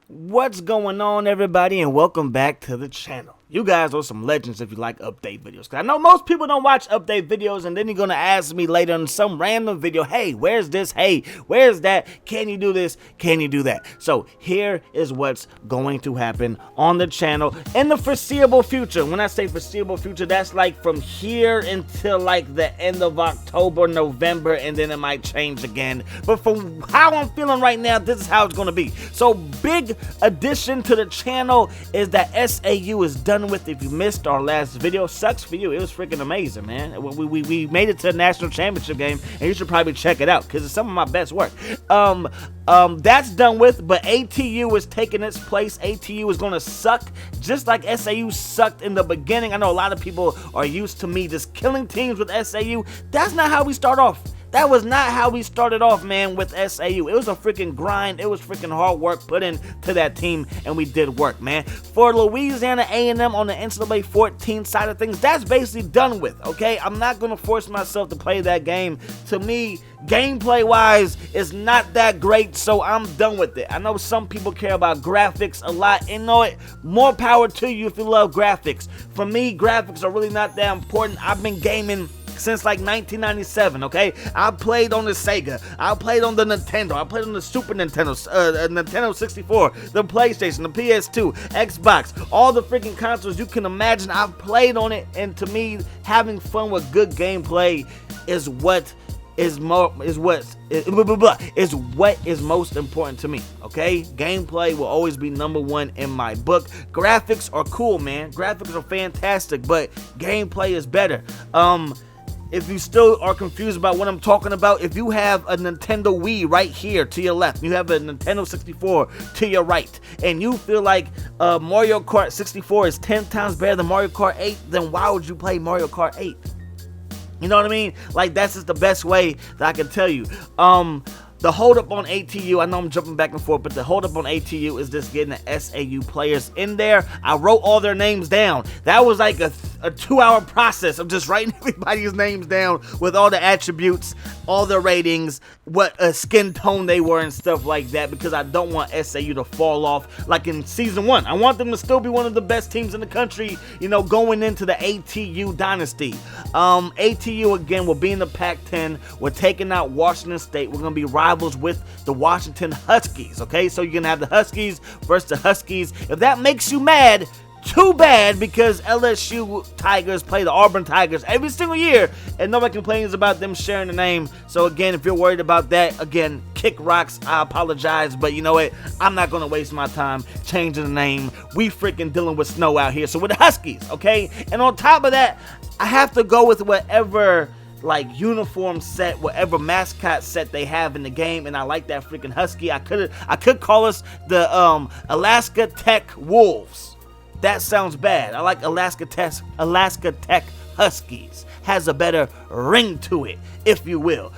What's going on, everybody, and welcome back to the channel. You guys are some legends if you like update videos. 'Cause I know most people don't watch update videos, and then you're going to ask me later in some random video, hey, where's this? Hey, where's that? Can you do this? Can you do that? So here is what's going to happen on the channel in the foreseeable future. When I say foreseeable future, that's like from here until like the end of October, November, and then it might change again. But from how I'm feeling right now, this is how it's going to be. So big addition to the channel is that SAU is done with. If you missed our last video, sucks for you. It was freaking amazing, man. We made it to the national championship game, and you should probably check it out because it's some of my best work. That's done with, but ATU is taking its place. ATU is going to suck just like SAU sucked in the beginning. I know a lot of people are used to me just killing teams with SAU. That's not how we start off. That was not how we started off, man, with SAU. It was a freaking grind. It was freaking hard work put into that team, and we did work, man. For Louisiana A&M on the NCAA 14 side of things, that's basically done with, okay? I'm not going to force myself to play that game. To me, gameplay-wise, it's not that great, so I'm done with it. I know some people care about graphics a lot, and know it, more power to you if you love graphics. For me, graphics are really not that important. I've been gaming since like 1997, okay? I played on the Sega, I played on the Nintendo, I played on the Super Nintendo, Nintendo 64, the PlayStation, the PS2, Xbox, all the freaking consoles you can imagine. I've played on it, and to me, having fun with good gameplay is what is most important to me, okay? Gameplay will always be number one in my book. Graphics are cool, man. Graphics are fantastic, but gameplay is better. If you still are confused about what I'm talking about, if you have a Nintendo Wii right here to your left, you have a Nintendo 64 to your right, and you feel like Mario Kart 64 is 10 times better than Mario Kart 8, then why would you play Mario Kart 8? You know what I mean? Like, that's just the best way that I can tell you. The holdup on ATU, I know I'm jumping back and forth, but the holdup on ATU is just getting the SAU players in there. I wrote all their names down. That was like a 2-hour process of just writing everybody's names down with all the attributes, all the ratings, what skin tone they were and stuff like that, because I don't want SAU to fall off like in season 1. I want them to still be one of the best teams in the country, you know, going into the ATU dynasty. ATU, again, will be in the Pac-10. We're taking out Washington State. We're going to be rivals with the Washington Huskies, okay? So you're going to have the Huskies versus the Huskies. If that makes you mad, too bad, because LSU Tigers play the Auburn Tigers every single year, and nobody complains about them sharing the name. So again, if you're worried about that, again, kick rocks. I apologize, but you know what? I'm not going to waste my time changing the name. We freaking dealing with snow out here. So we're the Huskies, okay? And on top of that, I have to go with whatever like uniform set, whatever mascot set they have in the game, and I like that freaking Husky. I could call us the Alaska Tech Wolves. That sounds bad. I like Alaska Tech Huskies. Has a better ring to it, if you will.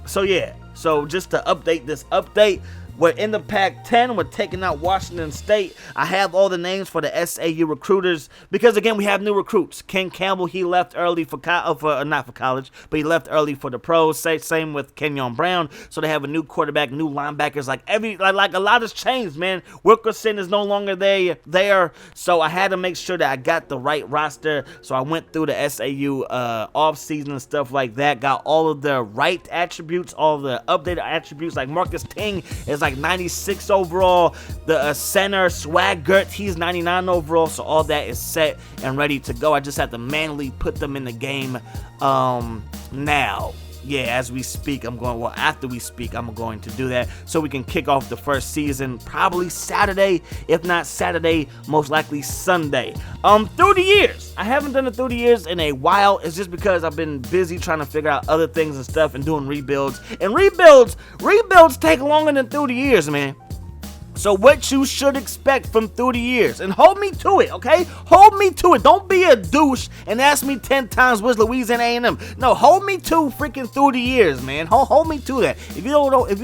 So yeah. So just to update this update, we're in the Pac-10. We're taking out Washington State. I have all the names for the SAU recruiters because, again, we have new recruits. Ken Campbell, he left early for not for college, but he left early for the pros. Same with Kenyon Brown. So they have a new quarterback, new linebackers. Like a lot has changed, man. Wilkerson is no longer there. So I had to make sure that I got the right roster. So I went through the SAU offseason and stuff like that. Got all of the right attributes, all the updated attributes. Like Marcus Ting is like 96 overall. The center Swaggart, he's 99 overall. So all that is set and ready to go. I just have to manually put them in the game now. Yeah, as we speak, after we speak, I'm going to do that so we can kick off the first season probably Saturday. If not Saturday, most likely Sunday. Through the years, I haven't done it through the years in a while. It's just because I've been busy trying to figure out other things and stuff and doing rebuilds. And rebuilds take longer than through the years, man. So what you should expect from through the years, and hold me to it, okay? Hold me to it. Don't be a douche and ask me 10 times where's Louisiana A&M. No, hold me to freaking through the years, man. Hold me to that. If you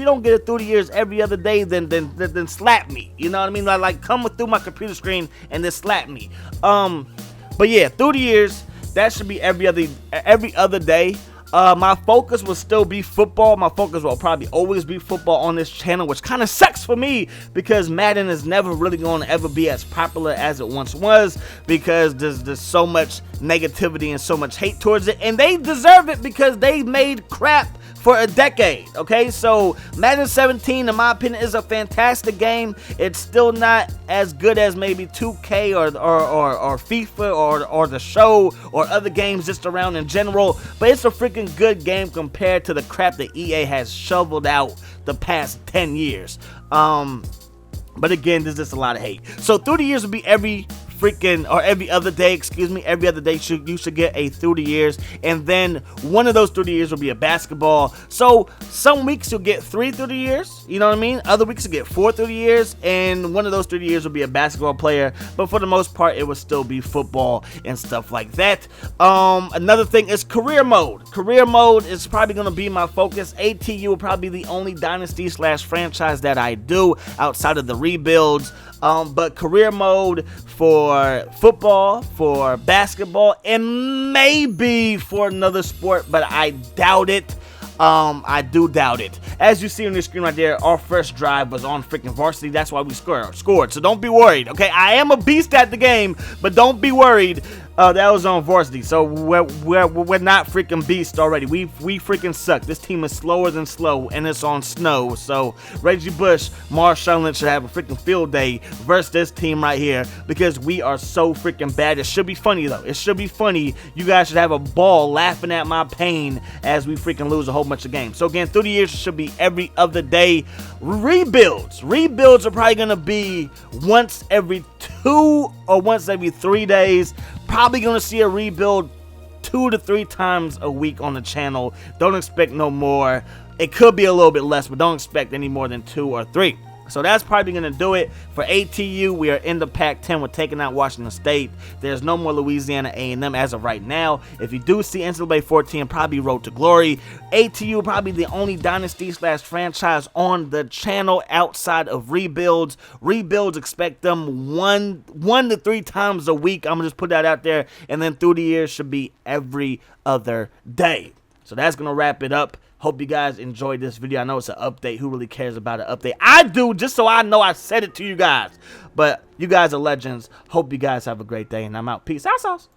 don't get it through the years every other day, then slap me. You know what I mean? Like come through my computer screen and then slap me. But yeah, through the years, that should be every other day. My focus will still be football. My focus will probably always be football on this channel, which kind of sucks for me because Madden is never really going to ever be as popular as it once was because there's so much negativity and so much hate towards it, and they deserve it because they made crap for a decade. Okay, so Madden 17 in my opinion is a fantastic game. It's still not as good as maybe 2K or FIFA or the show or other games just around in general, but it's a freaking good game compared to the crap that EA has shoveled out the past 10 years. But again, there's just a lot of hate. So through the years will be every other day, every other day you should get a through the years, and then one of those through the years will be a basketball. So some weeks you'll get 3 through the years, you know what I mean? Other weeks you'll get 4 through the years, and one of those through the years will be a basketball player, but for the most part it will still be football and stuff like that. Another thing is career mode. Career mode is probably going to be my focus. ATU will probably be the only dynasty / franchise that I do outside of the rebuilds. But career mode for football, for basketball, and maybe for another sport, but I doubt it. I do doubt it. As you see on the screen right there, our first drive was on freaking varsity. That's why we scored. So don't be worried, okay? I am a beast at the game, but don't be worried. That was on varsity, so we're not freaking beasts already. We freaking suck. This team is slower than slow, and it's on snow. So Reggie Bush, Marshawn should have a freaking field day versus this team right here because we are so freaking bad. It should be funny though. It should be funny. You guys should have a ball laughing at my pain as we freaking lose a whole bunch of games. So again, through the years, it should be every other day. Rebuilds are probably gonna be once every 2 or once every 3 days. Probably gonna see a rebuild 2 to 3 times a week on the channel. Don't expect no more. It could be a little bit less, but don't expect any more than 2 or 3. So that's probably going to do it for ATU. We are in the Pac-10. We're taking out Washington State. There's no more Louisiana A&M as of right now. If you do see NCAA 14, probably Road to Glory. ATU probably the only dynasty / franchise on the channel outside of rebuilds. Rebuilds, expect them one to 3 times a week. I'm going to just put that out there. And then through the years should be every other day. So that's going to wrap it up. Hope you guys enjoyed this video. I know it's an update. Who really cares about an update? I do, just so I know I said it to you guys. But you guys are legends. Hope you guys have a great day, and I'm out. Peace out, sauce.